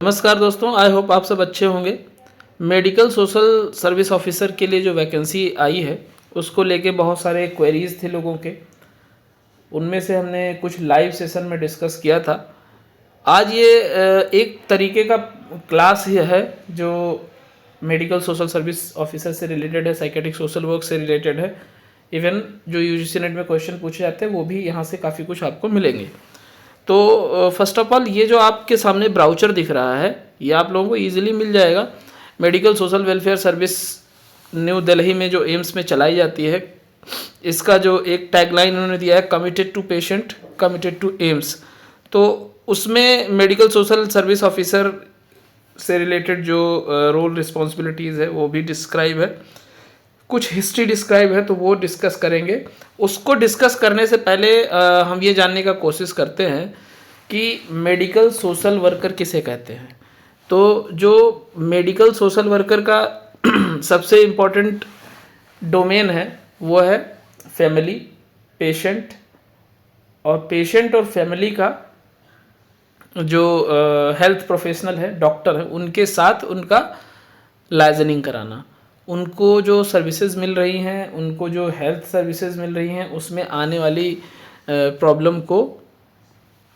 नमस्कार दोस्तों, I hope आप सब अच्छे होंगे। मेडिकल सोशल सर्विस ऑफिसर के लिए जो वैकेंसी आई है उसको लेके बहुत सारे क्वेरीज थे लोगों के। उनमें से हमने कुछ लाइव सेशन में डिस्कस किया था। आज ये एक तरीके का क्लास है जो मेडिकल सोशल सर्विस ऑफिसर से रिलेटेड है, साइकेट्रिक सोशल वर्क से रिलेटेड है। इवन जो यूजीसी नेट में क्वेश्चन पूछे जाते हैं वो भी यहाँ से काफ़ी कुछ आपको मिलेंगे। तो फर्स्ट ऑफ ऑल ये जो आपके सामने ब्राउचर दिख रहा है ये आप लोगों को ईजिली मिल जाएगा। Medical social welfare service new Delhi में जो एम्स में चलाई जाती है, इसका जो एक टैगलाइन उन्होंने दिया है, committed to patient committed to AIIMS. तो उसमें मेडिकल सोशल सर्विस ऑफिसर से रिलेटेड जो रोल रिस्पॉन्सिबिलिटीज़ है वो भी डिस्क्राइब है, कुछ हिस्ट्री डिस्क्राइब है, तो वो डिस्कस करेंगे। उसको डिस्कस करने से पहले हम ये जानने का कोशिश करते हैं कि मेडिकल सोशल वर्कर किसे कहते हैं। तो जो मेडिकल सोशल वर्कर का सबसे इम्पोर्टेंट डोमेन है वो है फैमिली, पेशेंट और फैमिली का जो हेल्थ प्रोफेशनल है, डॉक्टर है, उनके साथ उनका लाइजनिंग कराना। उनको जो सर्विसेज मिल रही हैं, उनको जो हेल्थ सर्विसेज मिल रही हैं, उसमें आने वाली प्रॉब्लम को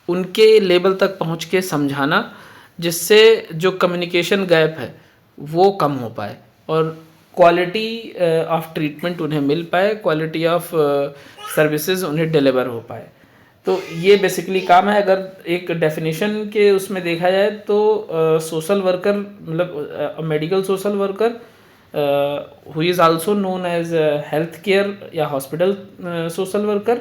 उनके लेवल तक पहुंच के समझाना, जिससे जो कम्युनिकेशन गैप है वो कम हो पाए और क्वालिटी ऑफ ट्रीटमेंट उन्हें मिल पाए, क्वालिटी ऑफ सर्विसेज उन्हें डिलीवर हो पाए। तो ये बेसिकली काम है। अगर एक डेफिनेशन के उसमें देखा जाए तो सोशल वर्कर मतलब medical social worker who is also known as healthcare या hospital social worker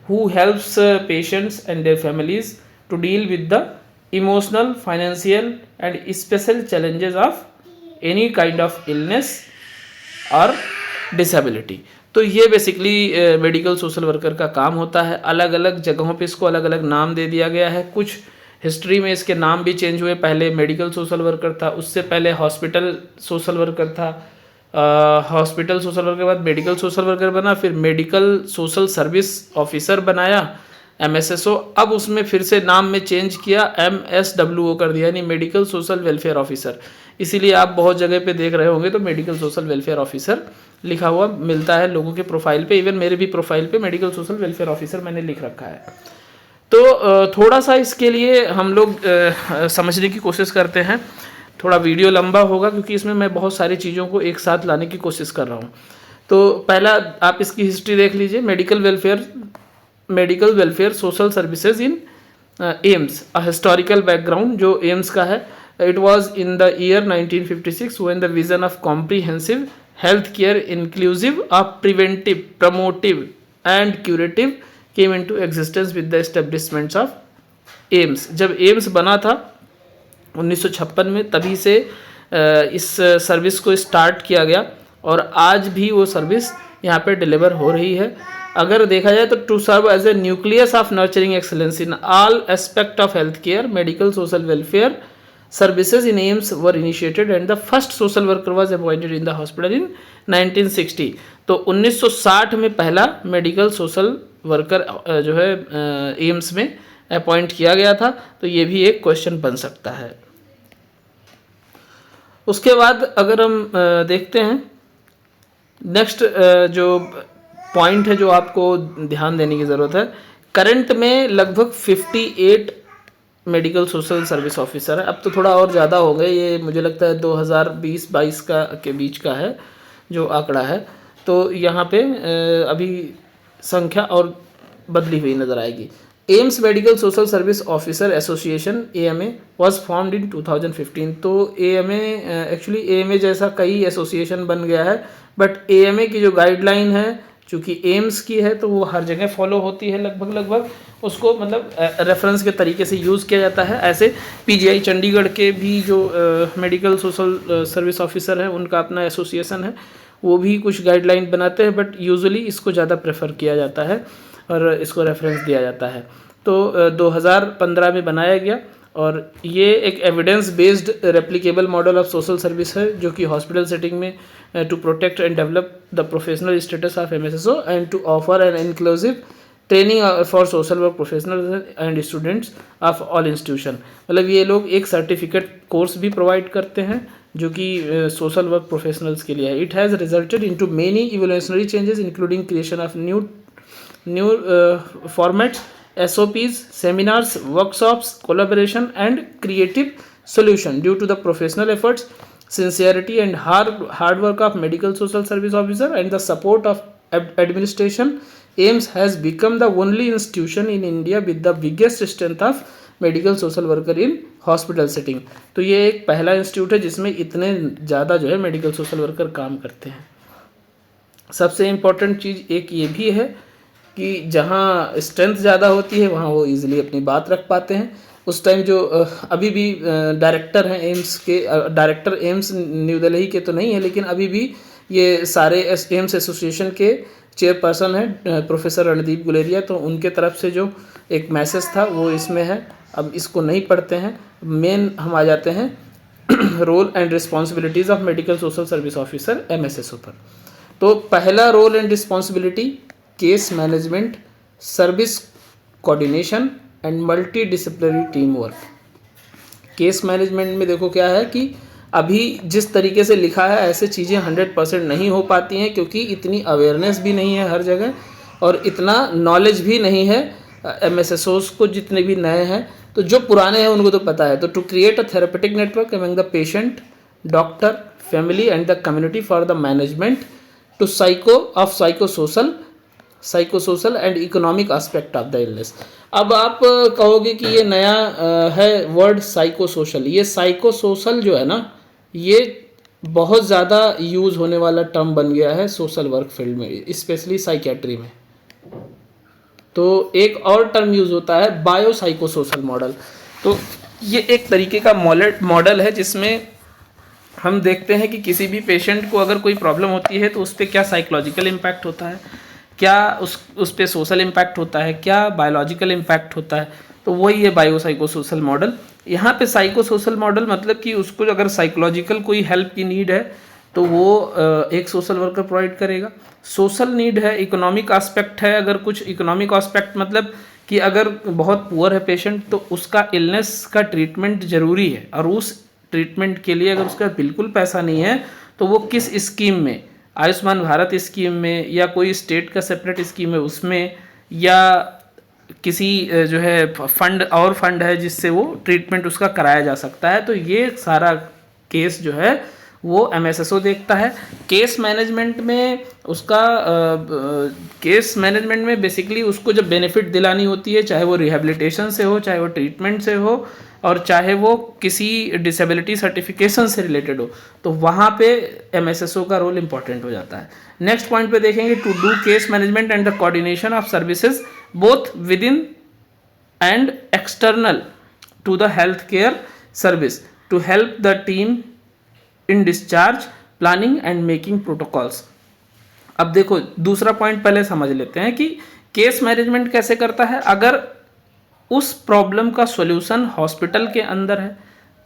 who helps patients and their families to deal with the emotional, financial and special challenges of any kind of illness or disability। तो ये basically medical social worker का काम होता है। अलग अलग जगहों पे इसको अलग अलग नाम दे दिया गया है। कुछ हिस्ट्री में इसके नाम भी चेंज हुए। पहले मेडिकल सोशल वर्कर था, उससे पहले हॉस्पिटल सोशल वर्कर था, हॉस्पिटल सोशल वर्कर के बाद मेडिकल सोशल वर्कर बना, फिर मेडिकल सोशल सर्विस ऑफिसर बनाया, MSSO। अब उसमें फिर से नाम में चेंज किया, MSWO कर दिया, यानी मेडिकल सोशल वेलफेयर ऑफिसर। इसीलिए आप बहुत जगह पे देख रहे होंगे तो मेडिकल सोशल वेलफेयर ऑफिसर लिखा हुआ मिलता है लोगों के प्रोफाइल पे। इवन मेरे भी प्रोफाइल पे मेडिकल सोशल वेलफेयर ऑफिसर मैंने लिख रखा है। तो थोड़ा सा इसके लिए हम लोग समझने की कोशिश करते हैं। थोड़ा वीडियो लंबा होगा क्योंकि इसमें मैं बहुत सारी चीज़ों को एक साथ लाने की कोशिश कर रहा हूँ। तो पहला आप इसकी हिस्ट्री देख लीजिए। Medical welfare social services in AIIMS, a historical background जो एम्स का है। It was in the year 1956 when the vision of comprehensive health care inclusive of preventive, promotive and curative came into existence with the establishments of AIIMS. जब AIIMS बना था 1956 में, तभी से इस सर्विस को स्टार्ट किया गया और आज भी वो सर्विस यहाँ पे डिलीवर हो रही है। अगर देखा जाए तो to serve as a nucleus of nurturing excellence in all aspect of health care, medical social welfare services in AIIMS were initiated and the first social worker was appointed in the hospital in 1960। तो 1960 में पहला medical social worker जो है AIIMS में appoint किया गया था। तो ये भी एक क्वेश्चन बन सकता है। उसके बाद अगर हम देखते हैं नेक्स्ट जो पॉइंट है जो आपको ध्यान देने की ज़रूरत है, करंट में लगभग 58 मेडिकल सोशल सर्विस ऑफिसर है। अब तो थोड़ा और ज़्यादा हो गए, ये मुझे लगता है 2020-22 के बीच का है जो आंकड़ा है। तो यहाँ पे अभी संख्या और बदली हुई नज़र आएगी। AIIMS medical social service officer association AMA was formed in 2015। तो AMA एक्चुअली AMA जैसा कई एसोसिएशन बन गया है, बट AMA की जो गाइडलाइन है चूँकि एम्स की है तो वो हर जगह फॉलो होती है लगभग उसको मतलब रेफरेंस के तरीके से यूज़ किया जाता है। ऐसे PGI चंडीगढ़ के भी जो मेडिकल सोशल सर्विस ऑफिसर है उनका अपना एसोसिएशन है, वो भी कुछ गाइडलाइन बनाते हैं, बट यूजुअली इसको ज़्यादा प्रेफर किया जाता है और इसको रेफरेंस दिया जाता है। तो 2015 में बनाया गया और ये एक evidence based replicable model of social service है जो कि हॉस्पिटल सेटिंग में to protect and develop the professional status of MSSO and to offer an inclusive training for social work professional and students of all institution, मतलब ये लोग एक certificate course भी provide करते हैं जो कि सोशल वर्क प्रोफेशनल्स के लिए है। It has resulted into many evolutionary changes including creation of new formats, SOPs, seminars, workshops, collaboration and creative solution due to the professional efforts, sincerity and hard work of medical social service officer and the support of administration. AIMS has become the only institution in India with the biggest strength of medical social worker in hospital setting. तो ये एक पहला institute है जिसमें इतने ज़्यादा जो है मेडिकल सोशल वर्कर काम करते हैं। सबसे इम्पॉर्टेंट चीज़ एक ये भी है कि जहाँ स्ट्रेंथ ज़्यादा होती है वहाँ वो इजीली अपनी बात रख पाते हैं। उस टाइम जो अभी भी डायरेक्टर हैं एम्स के, डायरेक्टर एम्स न्यू दिल्ली के तो नहीं है, लेकिन अभी भी ये सारे एम्स एसोसिएशन के चेयरपर्सन हैं प्रोफेसर रणदीप गुलेरिया, तो उनके तरफ से जो एक मैसेज था वो इसमें है। अब इसको नहीं पढ़ते हैं, मेन हम आ जाते हैं role and responsibilities of medical social service officer MSSO पर। तो पहला role and responsibility case management, service coordination and multi disciplinary team work. Case management में देखो क्या है कि अभी जिस तरीके से लिखा है ऐसे चीज़ें 100% नहीं हो पाती हैं, क्योंकि इतनी अवेयरनेस भी नहीं है हर जगह और इतना नॉलेज भी नहीं है MSSOs को, जितने भी नए हैं। तो जो पुराने हैं उनको तो पता है। तो to create a therapeutic network among the patient, doctor, family and the community for the management to psychosocial and economic aspect of the illness. अब आप कहोगे कि ये नया है वर्ड साइकोसोशल। ये साइकोसोशल जो है ना, ये बहुत ज़्यादा यूज़ होने वाला टर्म बन गया है सोशल वर्क फील्ड में, स्पेशली साइकेट्री में। तो एक और टर्म यूज़ होता है बायोसाइकोसोशल मॉडल। तो ये एक तरीके का मॉडल है जिसमें हम देखते हैं कि किसी भी पेशेंट को अगर कोई प्रॉब्लम होती है तो उस पर क्या साइकोलॉजिकल इम्पैक्ट होता है, क्या उस पर सोशल इम्पैक्ट होता है, क्या बायोलॉजिकल इम्पैक्ट होता है। तो वही है बायोसाइकोसोशल मॉडल। यहाँ पे साइकोसोशल मॉडल मतलब कि उसको अगर साइकोलॉजिकल कोई हेल्प की नीड है तो वो एक सोशल वर्कर प्रोवाइड करेगा। सोशल नीड है, इकोनॉमिक एस्पेक्ट है, अगर कुछ इकोनॉमिक एस्पेक्ट मतलब कि अगर बहुत पुअर है पेशेंट तो उसका इलनेस का ट्रीटमेंट ज़रूरी है, और उस ट्रीटमेंट के लिए अगर उसका बिल्कुल पैसा नहीं है तो वो किस स्कीम में, आयुष्मान भारत स्कीम में या कोई स्टेट का सेपरेट स्कीम है उसमें, या किसी जो है फंड है जिससे वो ट्रीटमेंट उसका कराया जा सकता है। तो ये सारा केस जो है वो MSSO देखता है। केस मैनेजमेंट में उसका केस मैनेजमेंट में बेसिकली उसको जब बेनिफिट दिलानी होती है, चाहे वो रिहेबिलिटेशन से हो, चाहे वो ट्रीटमेंट से हो, और चाहे वो किसी डिसेबिलिटी सर्टिफिकेशन से रिलेटेड हो, तो वहाँ पे MSSO का रोल इंपॉर्टेंट हो जाता है। नेक्स्ट पॉइंट पे देखेंगे, to do case management and the coordination of services both within and external to the health care service to help the team in discharge planning and making protocols. अब देखो दूसरा point पहले समझ लेते हैं कि केस मैनेजमेंट कैसे करता है। अगर उस प्रॉब्लम का सॉल्यूशन हॉस्पिटल के अंदर है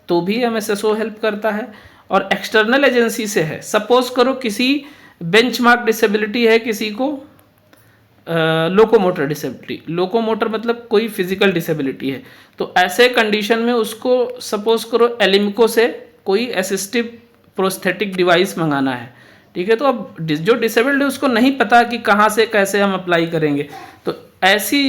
तो भी MSSO हेल्प करता है, और एक्सटर्नल एजेंसी से है। सपोज करो किसी बेंचमार्क डिसेबिलिटी है, किसी को लोकोमोटर डिसेबिलिटी, लोकोमोटर मतलब कोई फिजिकल डिसेबिलिटी है, तो ऐसे कंडीशन में उसको सपोज करो एलिम्को से कोई असिस्टिव प्रोस्थेटिक डिवाइस मंगाना है, ठीक है। तो अब जो डिसेबल्ड है उसको नहीं पता कि कहाँ से कैसे हम अप्लाई करेंगे, तो ऐसी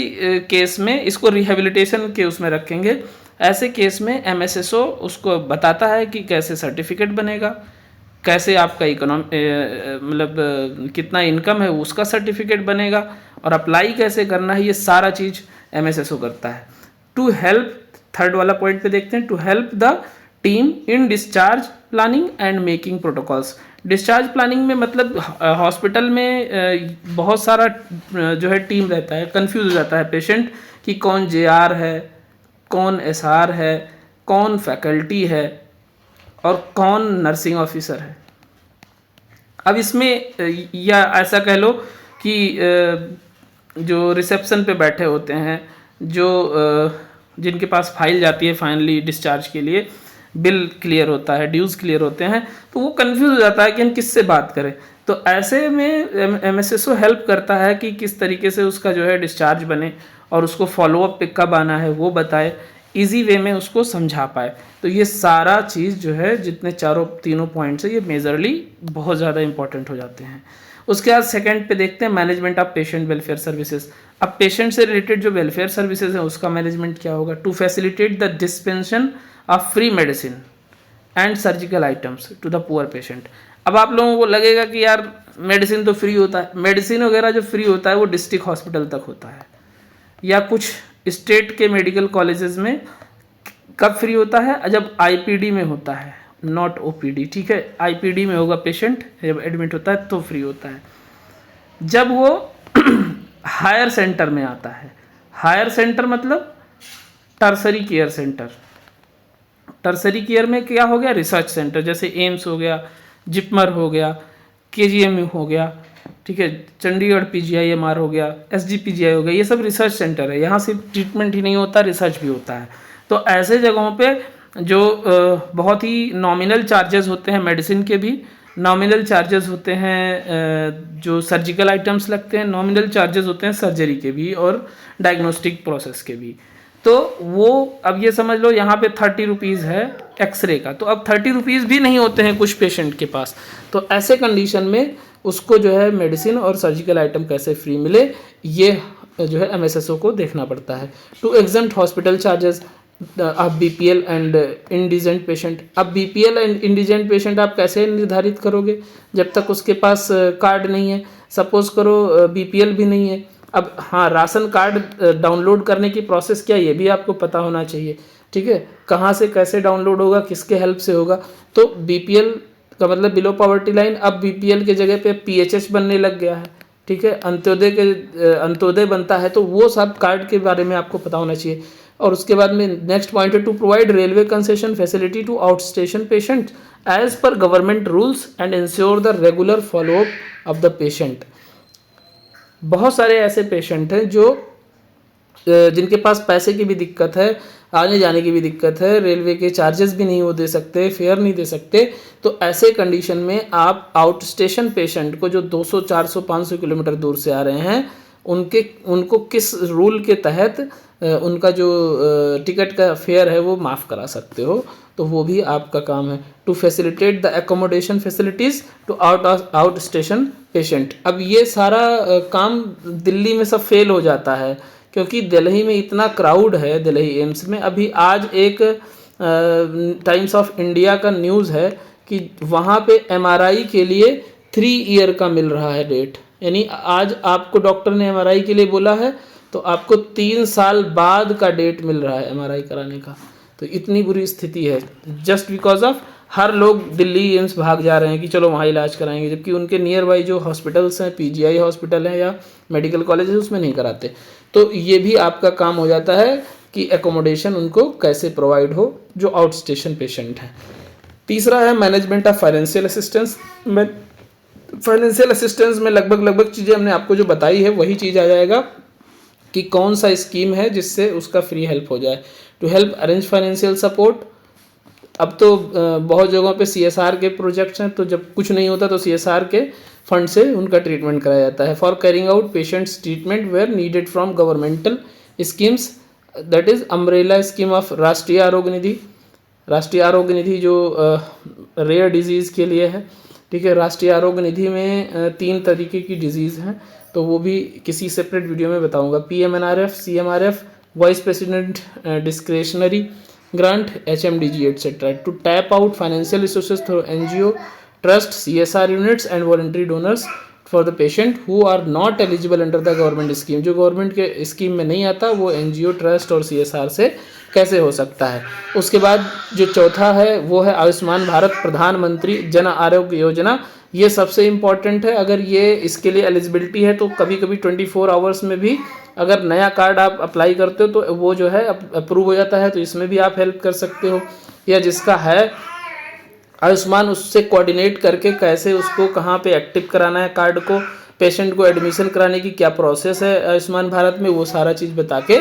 केस में इसको रिहेबिलिटेशन के उसमें रखेंगे। ऐसे केस में MSSO उसको बताता है कि कैसे सर्टिफिकेट बनेगा, कैसे आपका मतलब कितना इनकम है उसका सर्टिफिकेट बनेगा, और अप्लाई कैसे करना है, ये सारा चीज़ MSSO करता है। टू हेल्प, थर्ड वाला पॉइंट पे देखते हैं, to help the team in discharge planning and making protocols. Discharge planning में मतलब हॉस्पिटल में बहुत सारा जो है टीम रहता है, कंफ्यूज हो जाता है पेशेंट कि कौन JR है, कौन SR है, कौन फैकल्टी है और कौन नर्सिंग ऑफिसर है। अब इसमें या ऐसा कह लो कि जो रिसेप्शन पे बैठे होते हैं, जो जिनके पास फाइल जाती है फाइनली डिस्चार्ज के लिए, बिल क्लियर होता है, ड्यूज़ क्लियर होते हैं, तो वो कन्फ्यूज़ हो जाता है कि हम किससे बात करें। तो ऐसे में MSSO हेल्प करता है कि किस तरीके से उसका जो है डिस्चार्ज बने और उसको फॉलोअप पे कब आना है वो बताए, ईजी वे में उसको समझा पाए। तो ये सारा चीज़ जो है, जितने तीनों पॉइंट्स है, ये मेजरली बहुत ज़्यादा इंपॉर्टेंट हो जाते हैं। उसके बाद सेकंड पे देखते हैं management of patient welfare services. अब पेशेंट से रिलेटेड जो वेलफेयर सर्विसेज है उसका मैनेजमेंट क्या होगा? To facilitate the dispensation of free medicine and surgical items to the poor patient. अब आप लोगों को लगेगा कि यार मेडिसिन तो फ्री होता है, मेडिसिन वगैरह जो फ्री होता है वो डिस्ट्रिक्ट हॉस्पिटल तक होता है या कुछ स्टेट के मेडिकल कॉलेजेस में। कब फ्री होता है? जब IPD में होता है, नॉट OPD, ठीक है। IPD में होगा पेशेंट, जब एडमिट होता है तो फ्री होता है। जब वो हायर सेंटर में आता है, हायर सेंटर मतलब tertiary care centre. Tertiary care में क्या हो गया? रिसर्च सेंटर, जैसे एम्स हो गया, जिपमर हो गया, KGMU हो गया, ठीक है, चंडीगढ़ PGIMR हो गया, SGPGI हो गया, ये सब रिसर्च सेंटर है। यहाँ सिर्फ ट्रीटमेंट ही नहीं होता, रिसर्च भी होता है। तो ऐसे जगहों पे जो बहुत ही नॉमिनल चार्जेस होते हैं, मेडिसिन के भी नॉमिनल चार्जेस होते हैं, जो सर्जिकल आइटम्स लगते हैं नॉमिनल चार्जेस होते हैं, सर्जरी के भी और डायग्नोस्टिक प्रोसेस के भी। तो वो अब ये समझ लो यहाँ पे 30 रुपीज़ है एक्सरे का, तो अब 30 रुपीज़ भी नहीं होते हैं कुछ पेशेंट के पास। तो ऐसे कंडीशन में उसको जो है मेडिसिन और सर्जिकल आइटम कैसे फ्री मिले, ये जो है MSSO को देखना पड़ता है। To exempt hospital charges of BPL and indigent patient. अब BPL एंड इंडिजेंट पेशेंट आप कैसे निर्धारित करोगे जब तक उसके पास कार्ड नहीं है? सपोज करो BPL भी नहीं है। अब हाँ, राशन कार्ड डाउनलोड करने की प्रोसेस क्या, ये भी आपको पता होना चाहिए, ठीक है। कहाँ से कैसे डाउनलोड होगा, किसके हेल्प से होगा? तो BPL का मतलब बिलो पॉवर्टी लाइन, अब BPL के जगह पे PHH बनने लग गया है, ठीक है। अंत्योदय बनता है, तो वो सब कार्ड के बारे में आपको पता होना चाहिए। और उसके बाद में नेक्स्ट पॉइंट है to provide railway concession facility to out station patient as per government rules and ensure the regular follow up of the patient. बहुत सारे ऐसे पेशेंट हैं जो जिनके पास पैसे की भी दिक्कत है, आने जाने की भी दिक्कत है, रेलवे के चार्जेस भी नहीं वो दे सकते, फेयर नहीं दे सकते। तो ऐसे कंडीशन में आप आउट स्टेशन पेशेंट को जो 200, 400, 500 किलोमीटर दूर से आ रहे हैं, उनको किस रूल के तहत उनका जो टिकट का फेयर है वो माफ़ करा सकते हो, तो वो भी आपका काम है। To facilitate the accommodation facilities to out station patient. अब ये सारा काम दिल्ली में सब फेल हो जाता है, क्योंकि दिल्ली में इतना क्राउड है। दिल्ली एम्स में अभी आज एक टाइम्स ऑफ इंडिया का न्यूज़ है कि वहाँ पे MRI के लिए 3 ईयर का मिल रहा है डेट। यानी आज आपको डॉक्टर ने MRI के लिए बोला है तो आपको 3 साल बाद का डेट मिल रहा है MRI कराने का। तो इतनी बुरी स्थिति है, जस्ट बिकॉज ऑफ हर लोग दिल्ली एम्स भाग जा रहे हैं कि चलो वहाँ इलाज कराएंगे, जबकि उनके नियर बाई जो हॉस्पिटल्स हैं, PGI हॉस्पिटल हैं या मेडिकल कॉलेज है, उसमें नहीं कराते। तो ये भी आपका काम हो जाता है कि एकोमोडेशन उनको कैसे प्रोवाइड हो जो आउट स्टेशन पेशेंट हैं। तीसरा है management of financial assistance. Financial assistance में लगभग चीज़ें हमने आपको जो बताई है वही चीज़ आ जाएगा कि कौन सा स्कीम है जिससे उसका फ्री हेल्प हो जाए। To help arrange financial support. अब तो बहुत जगहों पे CSR के प्रोजेक्ट्स हैं, तो जब कुछ नहीं होता तो CSR के फंड से उनका ट्रीटमेंट कराया जाता है। For carrying out patients treatment where needed from governmental schemes, that is umbrella scheme of Rashtriya Arogya निधि। राष्ट्रीय आरोग्य निधि जो रेयर डिजीज़ के लिए है, ठीक है। राष्ट्रीय आरोग्य निधि में 3 तरीके की डिजीज़ हैं, तो वो भी किसी सेपरेट वीडियो में बताऊंगा। PMNRF, CMRF, vice president discretionary grant, HMDG etcetera. To tap out financial resources through NGO, trust, CSR units and voluntary donors for the patient who are not eligible under the government scheme. जो government के scheme में नहीं आता वो NGO, trust और CSR से कैसे हो सकता है। उसके बाद जो चौथा है वो है आयुष्मान भारत प्रधानमंत्री जन आरोग्य योजना। ये सबसे इम्पॉर्टेंट है। अगर ये इसके लिए एलिजिबिलिटी है तो कभी कभी 24 आवर्स में भी अगर नया कार्ड आप अप्लाई करते हो तो वो जो है अप्रूव हो जाता है, तो इसमें भी आप हेल्प कर सकते हो। या जिसका है आयुष्मान, उससे कोऑर्डिनेट करके कैसे उसको कहाँ पे एक्टिव कराना है कार्ड को, पेशेंट को एडमिशन कराने की क्या प्रोसेस है आयुष्मान भारत में, वो सारा चीज़ बता के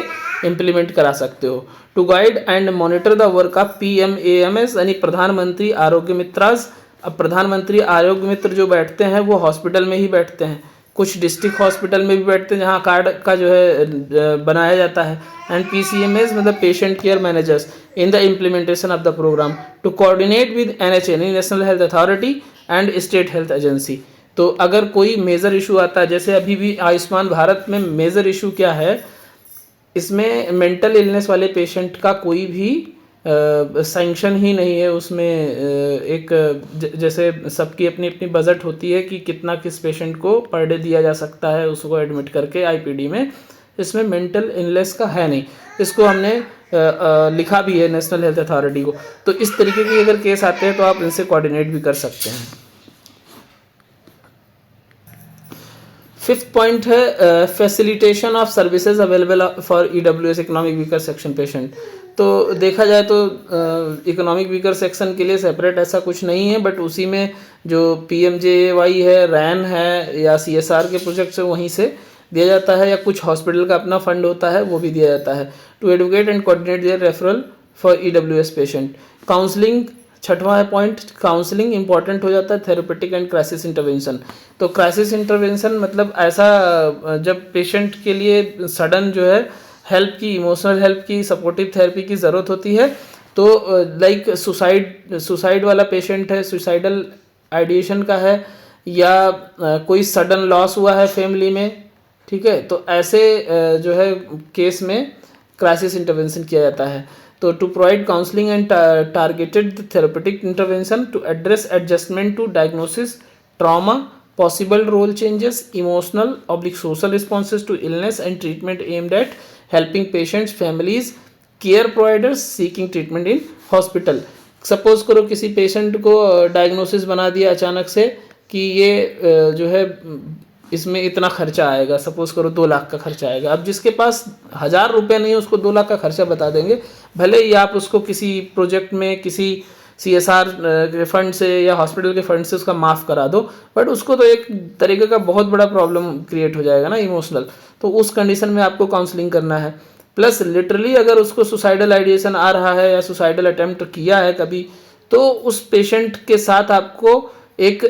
इम्प्लीमेंट करा सकते हो। To guide and monitor the work of PMAMS यानी प्रधानमंत्री आरोग्य मित्रास। अब प्रधानमंत्री आरोग्य मित्र जो बैठते हैं वो हॉस्पिटल में ही बैठते हैं, कुछ डिस्ट्रिक्ट हॉस्पिटल में भी बैठते हैं जहाँ कार्ड का जो है बनाया जाता है। एंड PCMS मतलब patient care managers in the implementation of the programme to coordinate with NHA national health authority and state health agency. तो अगर कोई मेजर इशू आता है, जैसे अभी भी आयुष्मान भारत में मेजर इशू क्या है, इसमें मेंटल इलनेस वाले पेशेंट का कोई भी सैंक्शन ही नहीं है उसमें। जैसे सबकी अपनी अपनी बजट होती है कि कितना किस पेशेंट को पर डे दिया जा सकता है उसको एडमिट करके IPD में, इसमें मेंटल इलनेस का है नहीं। इसको हमने लिखा भी है नेशनल हेल्थ अथॉरिटी को। तो इस तरीके के अगर केस आते हैं तो आप इनसे कोऑर्डिनेट भी कर सकते हैं। फिफ्थ पॉइंट है facilitation of services available for EWS economic weaker section patient. तो देखा जाए तो इकोनॉमिक वीकर सेक्शन के लिए सेपरेट ऐसा कुछ नहीं है, बट उसी में जो PMJAY है, RAN है या CSR के प्रोजेक्ट से वहीं से दिया जाता है, या कुछ हॉस्पिटल का अपना फंड होता है वो भी दिया जाता है। To advocate and coordinate their referral for EWS पेशेंट। काउंसलिंग छठवां है पॉइंट, काउंसलिंग इंपॉर्टेंट हो जाता है। Therapeutic and crisis intervention. तो क्राइसिस इंटरवेंशन मतलब ऐसा जब पेशेंट के लिए सडन जो है हेल्प की, इमोशनल हेल्प की, सपोर्टिव थेरेपी की ज़रूरत होती है, तो लाइक सुसाइड वाला पेशेंट है, सुसाइडल आइडिएशन का है, या कोई सडन लॉस हुआ है फैमिली में, ठीक है, तो ऐसे जो है केस में क्राइसिस इंटरवेंशन किया जाता है। तो to provide counselling and targeted therapeutic intervention to address adjustment to diagnosis, trauma, possible role changes, emotional/social responses to illness and treatment aimed at helping patients, families, care providers seeking treatment in hospital। Suppose करो किसी patient को diagnosis बना दिया अचानक से कि ये जो है इसमें इतना खर्चा आएगा, सपोज करो 2 लाख का खर्चा आएगा। अब जिसके पास 1000 रुपये नहीं है उसको 2 लाख का खर्चा बता देंगे, भले ही आप उसको किसी प्रोजेक्ट में किसी CSR के फंड से या हॉस्पिटल के फंड से उसका माफ़ करा दो, बट उसको तो एक तरीके का बहुत बड़ा प्रॉब्लम क्रिएट हो जाएगा ना, इमोशनल। तो उस कंडीशन में आपको काउंसलिंग करना है। प्लस लिटरली अगर उसको सुसाइडल आइडिएशन आ रहा है या सुसाइडल अटेम्प्ट किया है कभी, तो उस पेशेंट के साथ आपको एक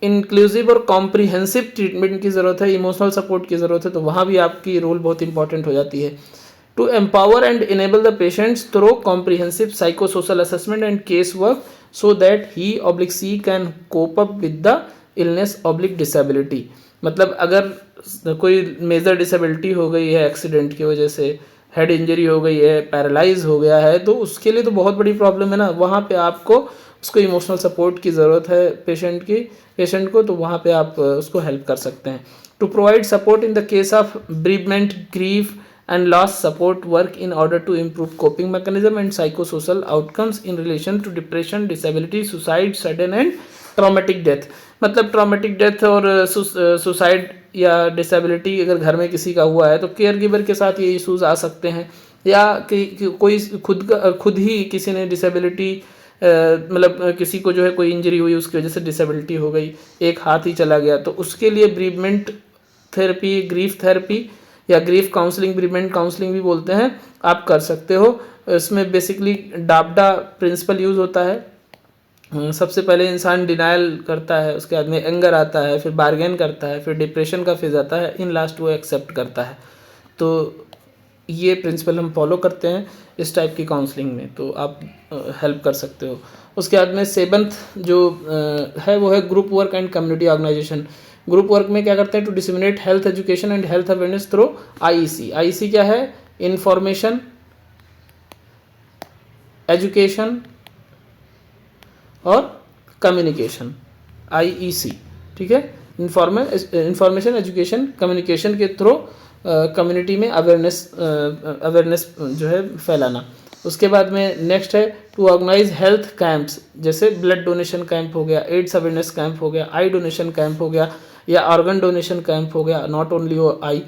इंक्लूसिव और कॉम्प्रिहेंसिव ट्रीटमेंट की ज़रूरत है, इमोशनल सपोर्ट की ज़रूरत है। तो वहाँ भी आपकी रोल बहुत इंपॉर्टेंट हो जाती है। To empower and enable the patients through comprehensive psychosocial assessment and case work so that he/she can cope up with the illness/disability। मतलब अगर कोई मेजर डिसेबिलिटी हो गई है एक्सीडेंट की वजह से, हेड इंजरी हो गई है, पैरालाइज हो गया है, तो उसके लिए तो बहुत बड़ी प्रॉब्लम है ना। वहाँ पे आपको उसको इमोशनल सपोर्ट की ज़रूरत है पेशेंट को, तो वहाँ पे आप उसको हेल्प कर सकते हैं। To provide support in the case of bereavement, grief and loss, support work in order to improve coping mechanism and psychosocial outcomes in relation to depression, disability, suicide, sudden and traumatic death। मतलब traumatic death और suicide या disability अगर घर में किसी का हुआ है तो केयर गिवर के साथ ये इश्यूज आ सकते हैं, या कि कोई खुद ही किसी ने डिसेबिलिटी मतलब किसी को जो है कोई इंजरी हुई उसकी वजह से डिसेबिलिटी हो गई, एक हाथ ही चला गया, तो उसके लिए ब्रीवमेंट थेरेपी, ग्रीफ थेरेपी या ग्रीफ काउंसलिंग, ब्रीवमेंट काउंसलिंग भी बोलते हैं, आप कर सकते हो। इसमें बेसिकली डाबडा प्रिंसिपल यूज़ होता है। सबसे पहले इंसान डिनायल करता है, उसके बाद में एंगर आता है, फिर बार्गेन करता है, फिर डिप्रेशन का फेज आता है, इन लास्ट वो एक्सेप्ट करता है। तो ये प्रिंसिपल हम फॉलो करते हैं इस टाइप की काउंसलिंग में, तो आप हेल्प कर सकते हो। उसके बाद में 7th जो है वो है group work and community organisation. Group work में क्या करते हैं, to disseminate health education and health awareness through IEC। IEC क्या है, इंफॉर्मेशन, एजुकेशन और कम्युनिकेशन, IEC, ठीक है। इंफॉर्मेशन, एजुकेशन, कम्युनिकेशन के थ्रू कम्युनिटी में अवेयरनेस जो है फैलाना। उसके बाद में नेक्स्ट है टू ऑर्गेनाइज हेल्थ कैंप्स, जैसे ब्लड डोनेशन कैंप हो गया, एड्स अवेयरनेस कैंप हो गया, आई डोनेशन कैंप हो गया, या ऑर्गन डोनेशन कैंप हो गया, not only eye.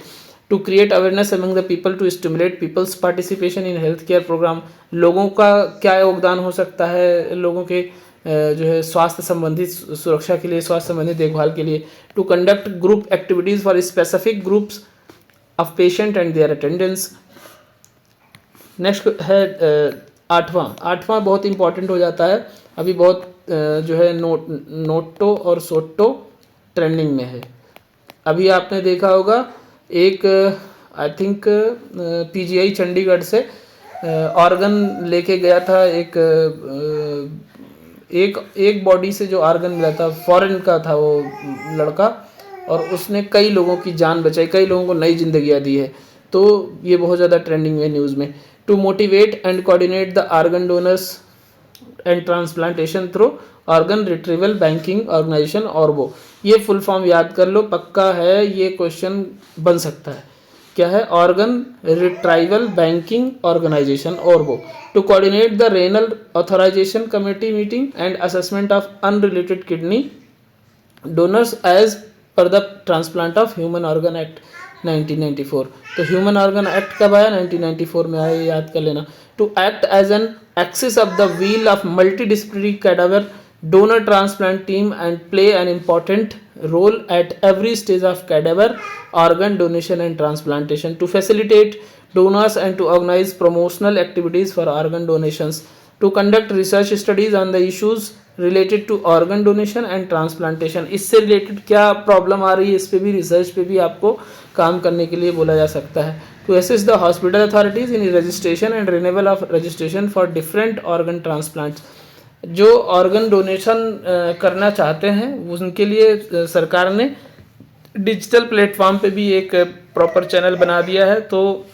To create awareness among the people to stimulate people's participation in health care programme. लोगों का क्या योगदान हो सकता है लोगों के जो है स्वास्थ्य संबंधी सुरक्षा के लिए, स्वास्थ्य संबंधी देखभाल के लिए। To conduct group activities for specific groups of patient and their attendance. Next है आठवां बहुत इंपॉर्टेंट हो जाता है, अभी बहुत जो है नोटो और सोटो ट्रेंडिंग में है। अभी आपने देखा होगा एक आई थिंक पीजीआई चंडीगढ़ से ऑर्गन लेके गया था, एक बॉडी से जो ऑर्गन मिला था फॉरेन का था वो लड़का, और उसने कई लोगों की जान बचाई, कई लोगों को नई जिंदगियां दी है। तो ये बहुत ज़्यादा ट्रेंडिंग है न्यूज़ में। To motivate and coordinate the organ donors and transplantation through organ retrieval banking organisation ORBO. ये फुल फॉर्म याद कर लो, पक्का है, ये क्वेश्चन बन सकता है। क्या है? Organ retrieval banking organisation ORBO. To coordinate the renal authorisation committee meeting and assessment of unrelated kidney donors as per the transplant of human organ act 1994। तो ह्यूमन ऑर्गन एक्ट कब आया? 1994 में आया, याद कर लेना। To act as an axis of the wheel of multidisciplinary cadaver donor transplant team and play an important role at every stage of cadaver organ donation and transplantation. To facilitate donors and to organize promotional activities for organ donations. To conduct research studies on the issues related to organ donation and transplantation. इससे related क्या problem आ रही है, इस पे भी research पे भी आपको काम करने के लिए बोला जा सकता है। To assist the hospital authorities in registration and renewal of registration for different organ transplants. जो ऑर्गन डोनेशन करना चाहते हैं उनके लिए सरकार ने डिजिटल प्लेटफॉर्म पे भी एक प्रॉपर चैनल बना दिया है, तो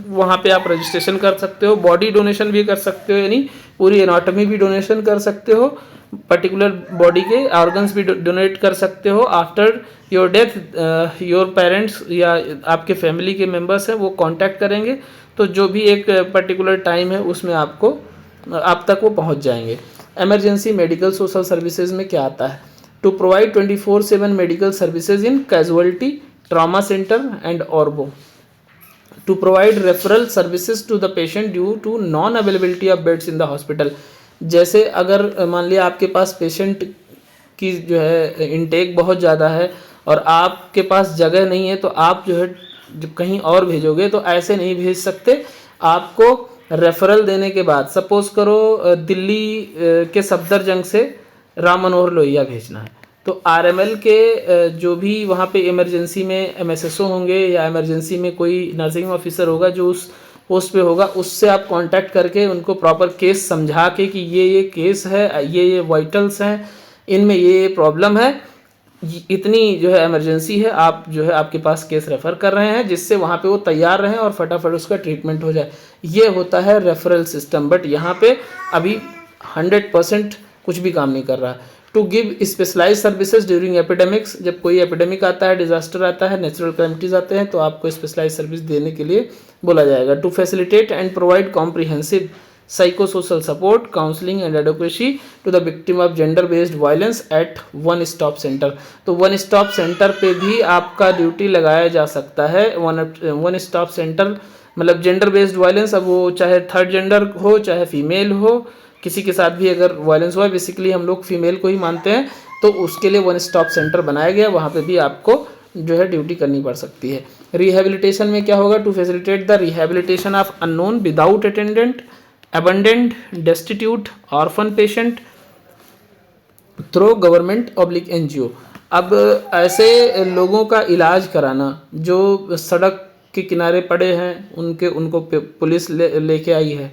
वहाँ पे आप रजिस्ट्रेशन कर सकते हो, बॉडी डोनेशन भी कर सकते हो, यानी पूरी एनाटॉमी भी डोनेशन कर सकते हो, पर्टिकुलर बॉडी के ऑर्गन्स भी डोनेट कर सकते हो। After your death your parents या आपके फैमिली के मेम्बर्स हैं वो कांटेक्ट करेंगे, तो जो भी एक पर्टिकुलर टाइम है उसमें आपको आप तक वो पहुँच जाएंगे। इमरजेंसी मेडिकल सोशल सर्विसेज में क्या आता है? To provide 24/7 medical services in casualty trauma centre and ORBO. To provide referral services to the patient due to non availability of beds in the hospital. जैसे अगर मान लिया आपके पास पेशेंट की जो है इनटेक बहुत ज़्यादा है और आपके पास जगह नहीं है, तो आप जो है जब कहीं और भेजोगे तो ऐसे नहीं भेज सकते। आपको रेफरल देने के बाद, सपोज करो दिल्ली के सफदरजंग से राम मनोहर लोहिया भेजना है, तो आरएमएल के जो भी वहाँ पे इमरजेंसी में एमएसएसओ होंगे या इमरजेंसी में कोई नर्सिंग ऑफिसर होगा जो उस पोस्ट पे होगा, उससे आप कांटेक्ट करके उनको प्रॉपर केस समझा के कि ये केस है, ये वाइटल्स हैं, इनमें ये प्रॉब्लम है, इतनी जो है इमरजेंसी है, आप जो है आपके पास केस रेफ़र कर रहे हैं, जिससे वहाँ पे वो तैयार रहें और फटाफट उसका ट्रीटमेंट हो जाए। ये होता है रेफरल सिस्टम, बट यहाँ पे अभी 100% कुछ भी काम नहीं कर रहा। To give specialise services during epidemics, जब कोई एपिडेमिक आता है, डिजास्टर आता है, नेचुरल कैलेमिटीज आते हैं, तो आपको स्पेशलाइज सर्विस देने के लिए बोला जाएगा। To facilitate and provide comprehensive psychosocial support, counseling and advocacy to the victim of gender based violence at one stop center। तो वन स्टॉप सेंटर पे भी आपका ड्यूटी लगाया जा सकता है। वन स्टॉप सेंटर मतलब जेंडर बेस्ड वायलेंस, अब वो चाहे थर्ड जेंडर हो चाहे फीमेल हो, किसी के साथ भी अगर वायलेंस हुआ, बेसिकली हम लोग फीमेल को ही मानते हैं, तो उसके लिए वन स्टॉप सेंटर बनाया गया, वहाँ पे भी आपको जो है ड्यूटी करनी पड़ सकती है। रिहेबिलिटेशन में क्या होगा? To facilitate the rehabilitation of unknown without attendant, abandoned, destitute, orphan patient through government oblique NGO। अब ऐसे लोगों का इलाज कराना जो सड़क के किनारे पड़े हैं, उनको पुलिस लेके आई है,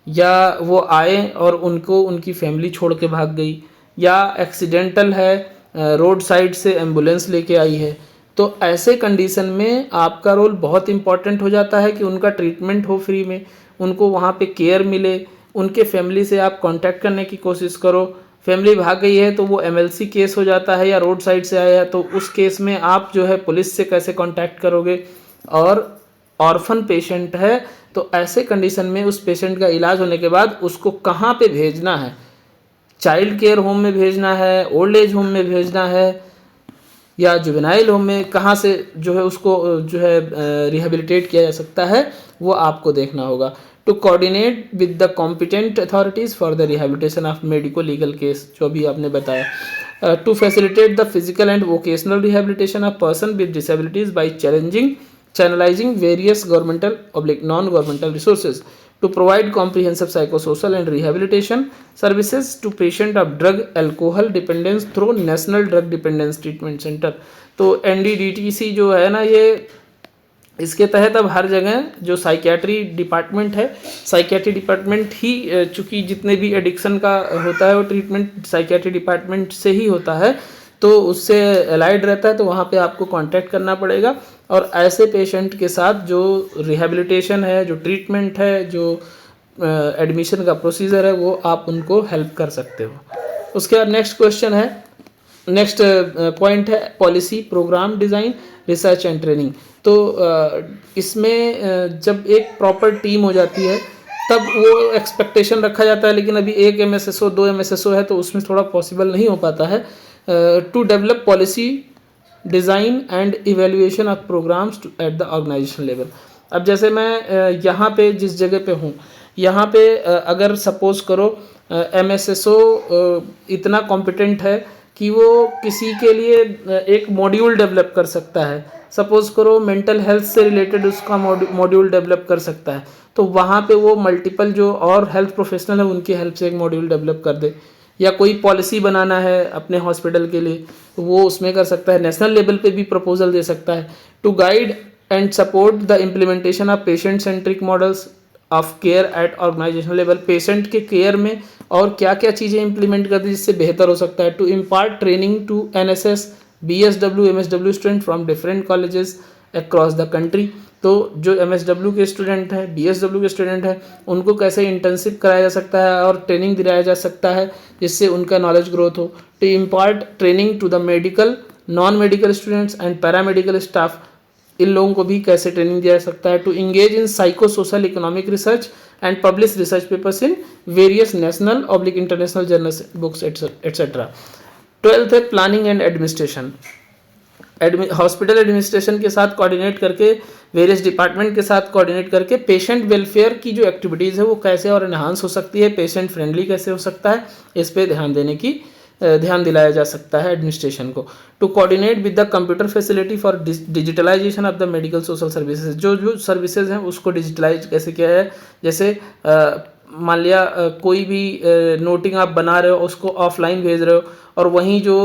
या वो आए और उनको उनकी फैमिली छोड़ के भाग गई, या एक्सीडेंटल है, रोड साइड से एम्बुलेंस लेके आई है, तो ऐसे कंडीशन में आपका रोल बहुत इम्पॉर्टेंट हो जाता है कि उनका ट्रीटमेंट हो फ्री में, उनको वहाँ पे केयर मिले। उनके फैमिली से आप कांटेक्ट करने की कोशिश करो। फैमिली भाग गई है तो वो एमएलसी केस हो जाता है, या रोड साइड से आया है, तो उस केस में आप जो है पुलिस से कैसे कांटेक्ट करोगे। और ऑर्फन पेशेंट है तो ऐसे कंडीशन में उस पेशेंट का इलाज होने के बाद उसको कहाँ पे भेजना है, चाइल्ड केयर होम में भेजना है, ओल्ड एज होम में भेजना है, या जुवेनाइल होम में, कहाँ से जो है उसको जो है रिहेबिलिटेट किया जा सकता है, वो आपको देखना होगा। To coordinate with the competent authorities for the rehabilitation of medico legal case, जो अभी आपने बताया, to facilitate the physical and vocational rehabilitation of person with disabilities by channelizing various governmental oblique non-governmental resources, to provide comprehensive psychosocial and rehabilitation services to patient of drug alcohol dependence through National Drug Dependence Treatment Center। तो NDDTC जो है ना, ये इसके तहत अब हर जगह जो साइकियाट्री डिपार्टमेंट है, साइकियाट्री डिपार्टमेंट ही, चूँकि जितने भी एडिक्शन का होता है वो ट्रीटमेंट साइकियाट्री डिपार्टमेंट से ही होता है, तो उससे अलाइड रहता है, तो वहाँ पे आपको कांटेक्ट करना पड़ेगा और ऐसे पेशेंट के साथ जो रिहेबिलिटेशन है, जो ट्रीटमेंट है, जो एडमिशन का प्रोसीजर है, वो आप उनको हेल्प कर सकते हो। उसके बाद नेक्स्ट क्वेश्चन है, नेक्स्ट पॉइंट है policy, programme design, research and training. तो इसमें जब एक प्रॉपर टीम हो जाती है तब वो एक्सपेक्टेशन रखा जाता है, लेकिन अभी एक MSSO 2 MSSO है तो उसमें थोड़ा पॉसिबल नहीं हो पाता है। To develop policy, design and evaluation of programmes at the organisation level. अब जैसे मैं यहाँ पे जिस जगह पे हूँ, यहाँ पे अगर सपोज करो MSSO इतना कॉम्पिटेंट है कि वो किसी के लिए एक मॉड्यूल डेवलप कर सकता है, सपोज करो मेंटल हेल्थ से रिलेटेड उसका मॉड्यूल डेवलप कर सकता है, तो वहाँ पे वो मल्टीपल जो और हेल्थ प्रोफेशनल है उनकी हेल्प से एक मॉड्यूल डेवलप कर दे। या कोई पॉलिसी बनाना है अपने हॉस्पिटल के लिए तो वो उसमें कर सकता है, नेशनल लेवल पे भी प्रपोजल दे सकता है। To guide and support the implementation of patient centric models of care at organisational level, patient के केयर में और क्या क्या चीज़ें इंप्लीमेंट कर दी जिससे बेहतर हो सकता है। To impart training to NSS, BSW, MSW student from different colleges across the country. तो जो MSW के स्टूडेंट हैं, BSW के स्टूडेंट हैं, उनको कैसे इंटर्नशिप कराया जा सकता है और ट्रेनिंग दिलाया जा सकता है जिससे उनका नॉलेज ग्रोथ हो। To impart training to the medical, non medical students and paramedical staff, इन लोगों को भी कैसे ट्रेनिंग दिया जा सकता है। To engage in psycho social economic research and publish research papers in various national oblique international journals, books etcetera. 12th है planning and administration, hospital administration के साथ कोऑर्डिनेट करके, वेरियस डिपार्टमेंट के साथ कोऑर्डिनेट करके पेशेंट वेलफेयर की जो activities है वो कैसे और एनहांस हो सकती है, पेशेंट फ्रेंडली कैसे हो सकता है, इस पे ध्यान दिलाया जा सकता है एडमिनिस्ट्रेशन को। To coordinate with the computer facility for digitalisation of the medical social services, जो सर्विसेज हैं उसको डिजिटलाइज कैसे किया है। जैसे मान लिया कोई भी नोटिंग आप बना रहे हो उसको ऑफलाइन भेज रहे हो और वहीं जो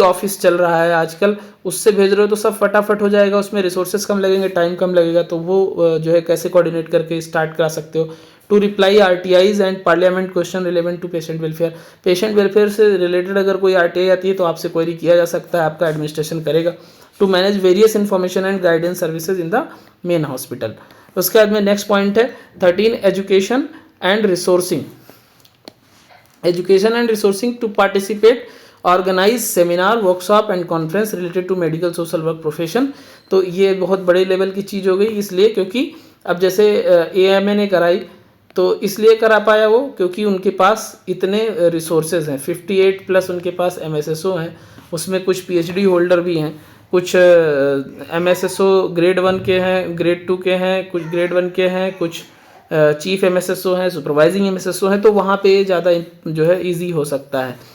ऑफिस चल रहा है आजकल उससे भेज रहे हो तो सब फटाफट हो जाएगा, उसमें रिसोर्सेज कम लगेंगे, टाइम कम लगेगा, तो वो जो है कैसे कोऑर्डिनेट करके स्टार्ट करा सकते हो। To reply RTIs and parliament question relevant to patient welfare, patient welfare से रिलेटेड अगर कोई RTI आती है तो आपसे क्वेरी किया जा सकता है, आपका एडमिनिस्ट्रेशन करेगा। To manage various information and guidance services in the main hospital. उसके बाद में नेक्स्ट पॉइंट है 13 education and resourcing, education and resourcing to participate organise seminar, workshop and conference related to medical social work profession. तो ये बहुत बड़े level की चीज़ हो गई, इसलिए क्योंकि अब जैसे AMA ने कराई तो इसलिए करा पाया वो क्योंकि उनके पास इतने रिसोर्सेज हैं, 58 प्लस उनके पास MSSO हैं, उसमें कुछ PhD होल्डर भी हैं, कुछ MSSO ग्रेड 1 के हैं, ग्रेड 2 के हैं, कुछ ग्रेड 1 के हैं, कुछ चीफ MSSO हैं, सुपरवाइजिंग MSSO हैं, तो वहाँ पे ज़्यादा जो है ईजी हो सकता है।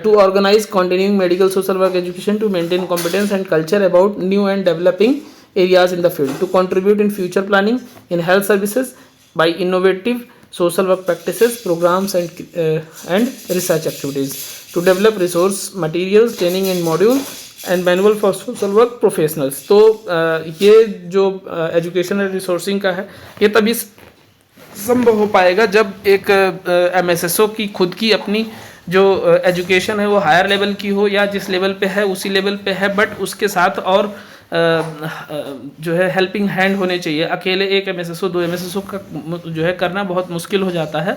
To organize continuing medical social work education to maintain competence and culture about new and developing areas in the field, to contribute in future planning in health services by innovative social work practices, programs and research activities, to develop resource materials, training and module and manual for social work professionals। तो ये जो education and resourcing का है ये तभी संभव हो पाएगा जब एक MSSO की खुद की अपनी जो एजुकेशन है वो हायर लेवल की हो या जिस लेवल पे है उसी लेवल पे है, बट उसके साथ और जो है हेल्पिंग हैंड होने चाहिए। अकेले एक MSSO 2 MSSO का जो है करना बहुत मुश्किल हो जाता है,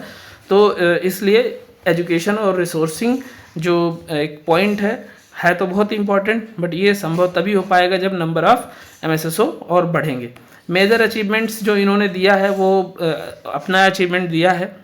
तो इसलिए एजुकेशन और रिसोर्सिंग जो एक पॉइंट है तो बहुत इंपॉर्टेंट, बट ये संभव तभी हो पाएगा जब नंबर ऑफ MSSO और बढ़ेंगे। मेजर अचीवमेंट्स जो इन्होंने दिया है वो अपना अचीवमेंट दिया है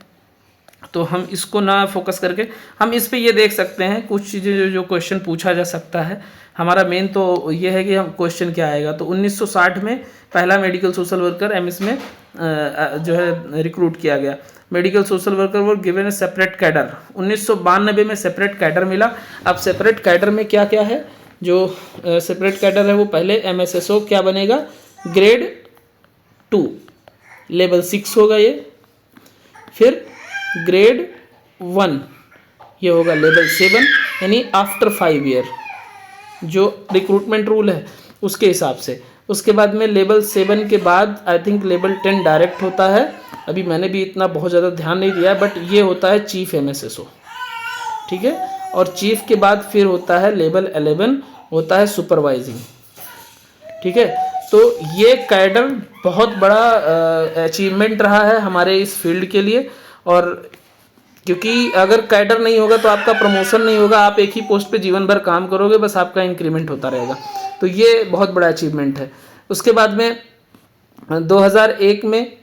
तो हम इसको ना फोकस करके हम इस पे ये देख सकते हैं कुछ चीज़ें जो क्वेश्चन पूछा जा सकता है। हमारा मेन तो ये है कि हम क्वेश्चन क्या आएगा। तो 1960 में पहला मेडिकल सोशल वर्कर एमएस में जो है रिक्रूट किया गया। Medical social worker were given A separate cadre. 1992 में सेपरेट कैडर मिला। अब सेपरेट कैडर में क्या क्या है, जो सेपरेट कैडर है वो पहले एमएसएसओ क्या बनेगा, ग्रेड 2 लेवल 6 होगा ये, फिर ग्रेड 1 ये होगा लेवल 7, यानी आफ्टर 5 ईयर जो रिक्रूटमेंट रूल है उसके हिसाब से। उसके बाद में लेवल 7 के बाद आई थिंक लेवल 10 डायरेक्ट होता है। अभी मैंने भी इतना बहुत ज़्यादा ध्यान नहीं दिया, बट ये होता है चीफ एमएसएसओ, ठीक है। और चीफ के बाद फिर होता है लेवल 11 होता है सुपरवाइजिंग, ठीक है। तो ये कैडर बहुत बड़ा अचीवमेंट रहा है हमारे इस फील्ड के लिए। और क्योंकि अगर कैडर नहीं होगा तो आपका प्रमोशन नहीं होगा, आप एक ही पोस्ट पे जीवन भर काम करोगे, बस आपका इंक्रीमेंट होता रहेगा। तो ये बहुत बड़ा अचीवमेंट है। उसके बाद में 2001 में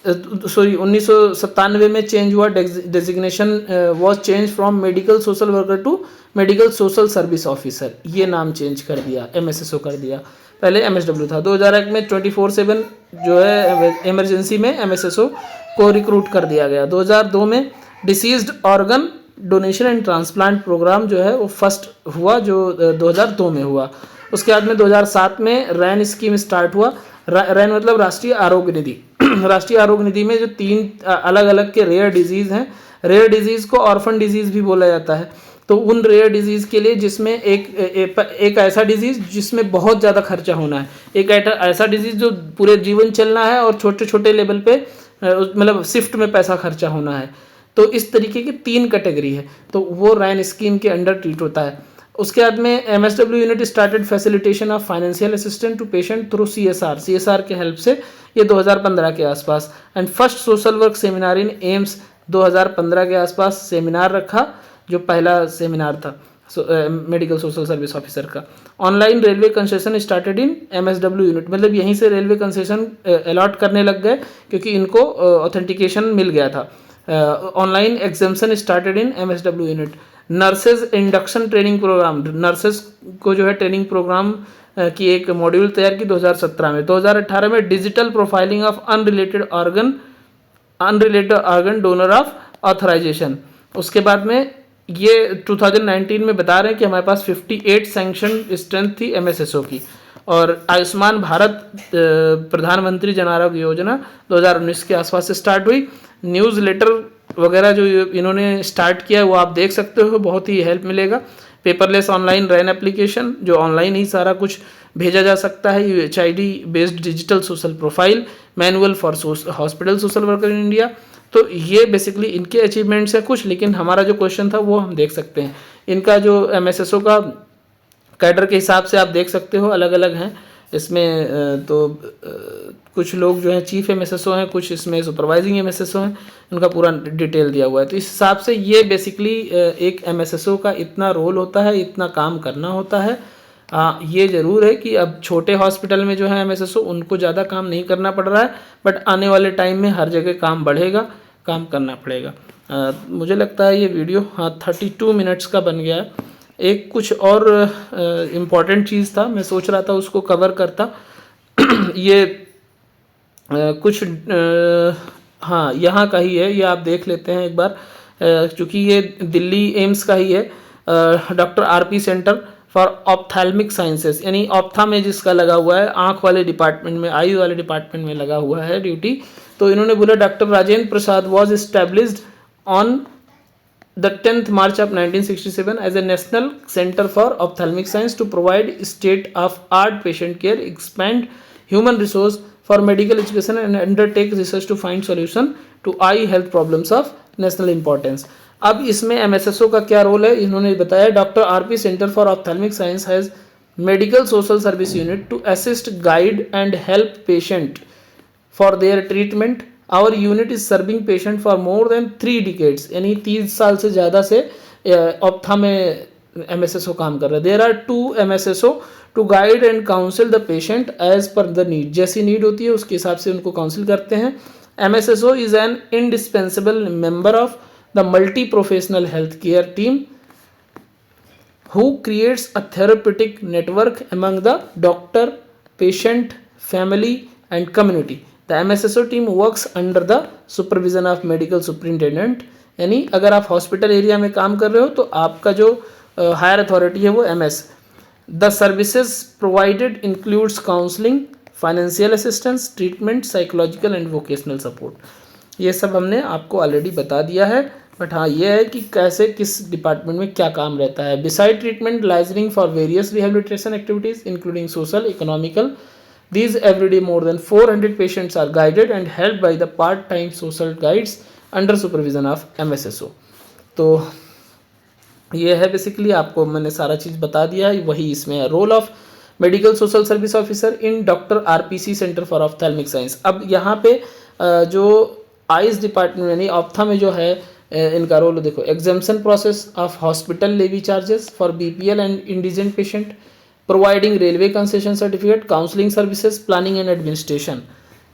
1997 में चेंज हुआ, designation was change from medical social worker to medical social service officer, ये नाम चेंज कर दिया, एमएसएसओ कर दिया, पहले एमएसडब्ल्यू था। 2001 में 24/7 जो है इमरजेंसी में एमएसएसओ को रिक्रूट कर दिया गया। 2002 में deceased organ donation and transplant programme जो है वो फर्स्ट हुआ, जो 2002 में हुआ। उसके बाद में 2007 में रैन स्कीम स्टार्ट हुआ। रैन मतलब राष्ट्रीय आरोग्य निधि। राष्ट्रीय आरोग्य निधि में जो 3 अलग अलग के रेयर डिजीज़ हैं, रेयर डिजीज़ को ऑर्फन डिजीज़ भी बोला जाता है। तो उन रेयर डिजीज़ के लिए जिसमें एक ऐसा डिजीज़ जिसमें बहुत ज़्यादा खर्चा होना है, एक ऐसा डिजीज़ जो पूरे जीवन चलना है और छोटे छोटे लेवल पे मतलब शिफ्ट में पैसा खर्चा होना है। तो इस तरीके की 3 कैटेगरी है, तो वो रैन स्कीम के अंडर ट्रीट होता है। उसके बाद में MSW unit started facilitation of financial assistant to patient through CSR के हेल्प से, ये 2015 के आसपास। And first social work seminar in AIIMS 2015 के आसपास सेमिनार रखा, जो पहला सेमिनार था मेडिकल सोशल सर्विस ऑफिसर का। Online railway concession started in MSW unit, मतलब यहीं से रेलवे कंसेशन अलॉट करने लग गए क्योंकि इनको ऑथेंटिकेशन मिल गया था। Online exemption started in MSW unit. Nurses induction training programme, nurses को जो है ट्रेनिंग प्रोग्राम की एक मॉड्यूल तैयार की 2017 में। 2018 में digital profiling of unrelated organ donor of authorisation. उसके बाद में ये 2019 में बता रहे हैं कि हमारे पास 58 सैंक्शन स्ट्रेंथ थी एमएसएसओ की। और आयुष्मान भारत प्रधानमंत्री जन आरोग्य योजना 2019 के आसपास से स्टार्ट हुई। न्यूज़ लेटर वगैरह जो इन्होंने स्टार्ट किया वो आप देख सकते हो, बहुत ही हेल्प मिलेगा। पेपरलेस ऑनलाइन रैन एप्लीकेशन, जो ऑनलाइन ही सारा कुछ भेजा जा सकता है। UHID based digital social profile, manual for hospital social worker in India. तो ये बेसिकली इनके अचीवमेंट्स हैं कुछ, लेकिन हमारा जो क्वेश्चन था वो हम देख सकते हैं। इनका जो एमएसएसओ का कैडर के हिसाब से आप देख सकते हो अलग अलग हैं इसमें। तो कुछ लोग जो हैं चीफ एमएसएसओ हैं, कुछ इसमें सुपरवाइजिंग एमएसएसओ हैं, उनका पूरा डिटेल दिया हुआ है। तो इस हिसाब से ये बेसिकली एक एमएसएसओ का इतना रोल होता है, इतना काम करना होता है। ये ज़रूर है कि अब छोटे हॉस्पिटल में जो है एमएसएसओ उनको ज़्यादा काम नहीं करना पड़ रहा है, बट आने वाले टाइम में हर जगह काम बढ़ेगा, काम करना पड़ेगा। मुझे लगता है ये वीडियो 32 मिनट्स का बन गया है। एक कुछ और इम्पॉर्टेंट चीज़ था, मैं सोच रहा था उसको कवर करता। ये कुछ हाँ यहाँ का ही है, ये आप देख लेते हैं एक बार, क्योंकि ये दिल्ली एम्स का ही है। Doctor RP centre for ophthalmic sciences, यानी ऑप्था में जिसका लगा हुआ है, आँख वाले डिपार्टमेंट में, आई वाले डिपार्टमेंट में लगा हुआ है ड्यूटी। तो इन्होंने बोला doctor Rajendra Prasad was established on the 10th March of 1967 as a national center for ophthalmic science to provide state of art patient care, expand human resource for medical education and undertake research to find solution to eye health problems of national importance। अब इसमें एमएसएसओ का क्या role है इन्होंने बताया। Doctor RP centre for ophthalmic science has medical social service unit to assist guide and help patient for their treatment. Our unit is serving patient for more than 3 decades, यानी 30 साल से ज़्यादा से ऑप्था में एमएसएसओ काम कर रहा है। There are 2 MSSO to guide and counsel the patient as per the need, जैसी नीड होती है उसके हिसाब से उनको काउंसिल करते हैं। MSSO is an indispensable member of the multi-professional healthcare team who creates a therapeutic network among the doctor, patient, family and community. The MSSO team works under the supervision of medical superintendent. यानी अगर आप hospital area में काम कर रहे हो तो आपका जो हायर अथॉरिटी है वो MS. The services provided includes counselling, financial assistance, treatment, psychological and vocational support. ये सब हमने आपको ऑलरेडी बता दिया है, बट हाँ ये है कि कैसे किस डिपार्टमेंट में क्या काम रहता है. Beside treatment, liaisoning for various rehabilitation activities including social, economical. These every day more than 400 patients are guided and helped by the part-time social guides under supervision of MSSO. तो ये है बेसिकली, आपको मैंने सारा चीज़ बता दिया है. वही इसमें है role of medical social service officer in doctor RPC centre for ophthalmic science. अब यहाँ पे जो आइज डिपार्टमेंट यानी ऑप्था में जो है इनका रोल देखो. Exemption process of hospital levy charges for BPL and indigent patient, providing railway concession certificate, counselling services, planning and administration.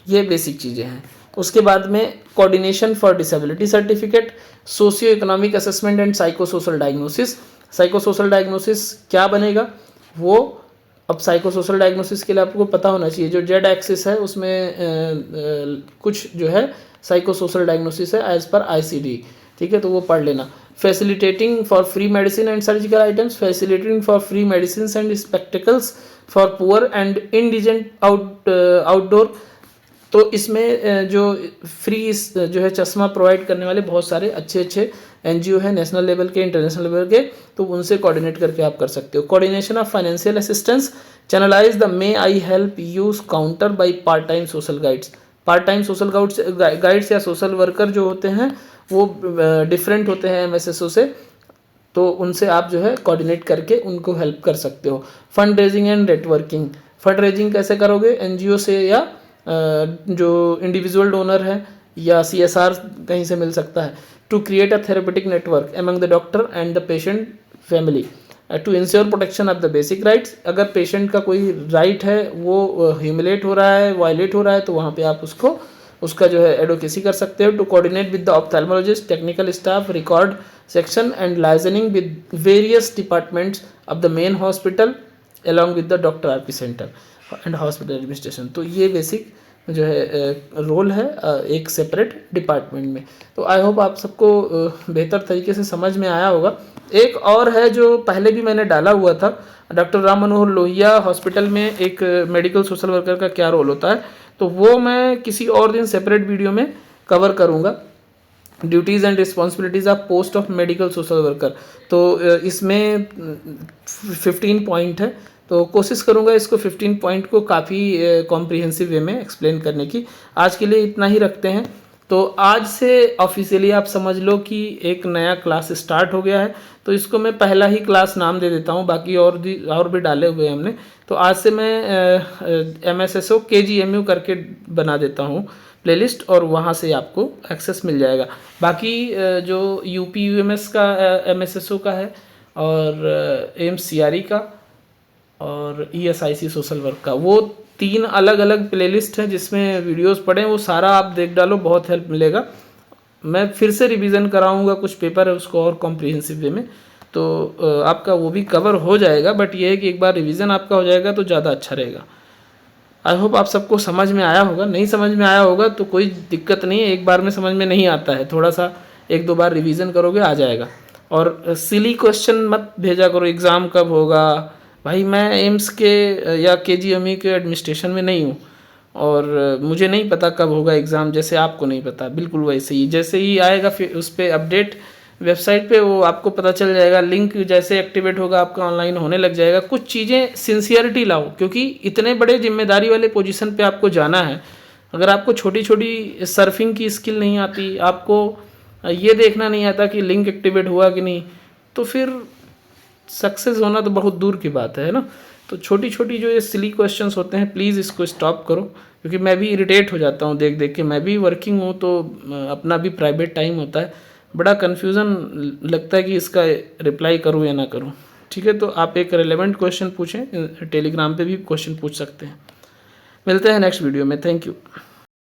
ये बेसिक चीज़ें हैं. उसके बाद में coordination for disability certificate, socio economic assessment and psychosocial diagnosis. Psychosocial diagnosis क्या बनेगा वो, अब साइकोसोशल डायग्नोसिस के लिए आपको पता होना चाहिए जो जेड एक्सिस है उसमें कुछ जो है साइकोसोशल डायग्नोसिस है एज पर ICD. ठीक है, तो वो पढ़ लेना. Facilitating for free medicine and surgical items, facilitating for free medicine and spectacles for poor and indigent outdoor. तो इसमें जो फ्री जो है चश्मा प्रोवाइड करने वाले बहुत सारे अच्छे NGO है नेशनल लेवल के, इंटरनेशनल लेवल के, तो उनसे कोऑर्डिनेट करके आप कर सकते हो. Coordination of financial assistance, channelise the may I help you counter by part time social guides. Part time social guides या सोशल वर्कर जो होते हैं वो डिफरेंट होते हैं MSSO से, तो उनसे आप जो है कोऑर्डिनेट करके उनको हेल्प कर सकते हो. Fund raising and networking. Fund raising कैसे करोगे, NGO से या जो इंडिविजुअल डोनर है या CSR कहीं से मिल सकता है. To create a therapeutic network among the doctor and the patient family. To ensure protection of the basic rights. अगर पेशेंट का कोई राइट है वो ह्यूमिलेट हो रहा है, वायलेट हो रहा है, तो वहाँ पे आप उसका जो है एडवोकेसी कर सकते हो. To coordinate with the ophthalmologist, technical staff, record section and liaising with various departments of the main hospital along with the doctor RP centre and hospital administration. तो ये बेसिक जो है रोल है एक सेपरेट डिपार्टमेंट में. तो I hope आप सबको बेहतर तरीके से समझ में आया होगा. एक और है जो पहले भी मैंने डाला हुआ था, डॉक्टर राम मनोहर लोहिया हॉस्पिटल में एक मेडिकल सोशल वर्कर का क्या रोल होता है, तो वो मैं किसी और दिन सेपरेट वीडियो में कवर करूँगा. Duties and responsibilities of post of medical social worker. तो इसमें 15 पॉइंट है, तो कोशिश करूँगा इसको 15 पॉइंट को काफ़ी कॉम्प्रिहेंसिव वे में एक्सप्लेन करने की. आज के लिए इतना ही रखते हैं. तो आज से ऑफिशियली आप समझ लो कि एक नया क्लास स्टार्ट हो गया है. तो इसको मैं पहला ही क्लास नाम दे देता हूँ, बाकी और भी डाले हुए हैं हमने. तो आज से मैं MSSO KGMU करके बना देता हूँ प्लेलिस्ट, और वहाँ से आपको एक्सेस मिल जाएगा. बाकी जो UP UMS का MSSO का है और AIMS CRE का और ESIC सोशल वर्क का, वो 3 अलग अलग प्लेलिस्ट हैं जिसमें वीडियोस पड़े हैं. वो सारा आप देख डालो, बहुत हेल्प मिलेगा. मैं फिर से रिवीजन कराऊंगा, कुछ पेपर है उसको और कॉम्प्रिहेंसिव वे में, तो आपका वो भी कवर हो जाएगा. बट ये है कि एक बार रिवीजन आपका हो जाएगा तो ज़्यादा अच्छा रहेगा. आई होप आप सबको समझ में आया होगा. नहीं समझ में आया होगा तो कोई दिक्कत नहीं है, एक बार में समझ में नहीं आता है, थोड़ा सा 1-2 बार रिवीजन करोगे आ जाएगा. और सिली क्वेश्चन मत भेजा करो, एग्ज़ाम कब होगा. भाई मैं एम्स के या KGMU के एडमिनिस्ट्रेशन में नहीं हूँ और मुझे नहीं पता कब होगा एग्ज़ाम, जैसे आपको नहीं पता. बिल्कुल वैसे ही जैसे ही आएगा फिर उस पर अपडेट वेबसाइट पे वो आपको पता चल जाएगा. लिंक जैसे एक्टिवेट होगा आपका ऑनलाइन होने लग जाएगा. कुछ चीज़ें सिंसियरिटी लाओ, क्योंकि इतने बड़े जिम्मेदारी वाले पोजीशन पे आपको जाना है. अगर आपको छोटी छोटी सर्फिंग की स्किल नहीं आती, आपको ये देखना नहीं आता कि लिंक एक्टिवेट हुआ कि नहीं, तो फिर सक्सेस होना तो बहुत दूर की बात है ना. तो छोटी छोटी जो ये सिली क्वेश्चंस होते हैं, प्लीज़ इसको स्टॉप करो, क्योंकि मैं भी इरिटेट हो जाता हूँ देख देख के. मैं भी वर्किंग हूँ तो अपना भी प्राइवेट टाइम होता है, बड़ा कन्फ्यूज़न लगता है कि इसका रिप्लाई करूँ या ना करूँ. ठीक है, तो आप एक रेलेवेंट क्वेश्चन पूछें, टेलीग्राम पे भी क्वेश्चन पूछ सकते हैं. मिलते हैं नेक्स्ट वीडियो में. Thank you.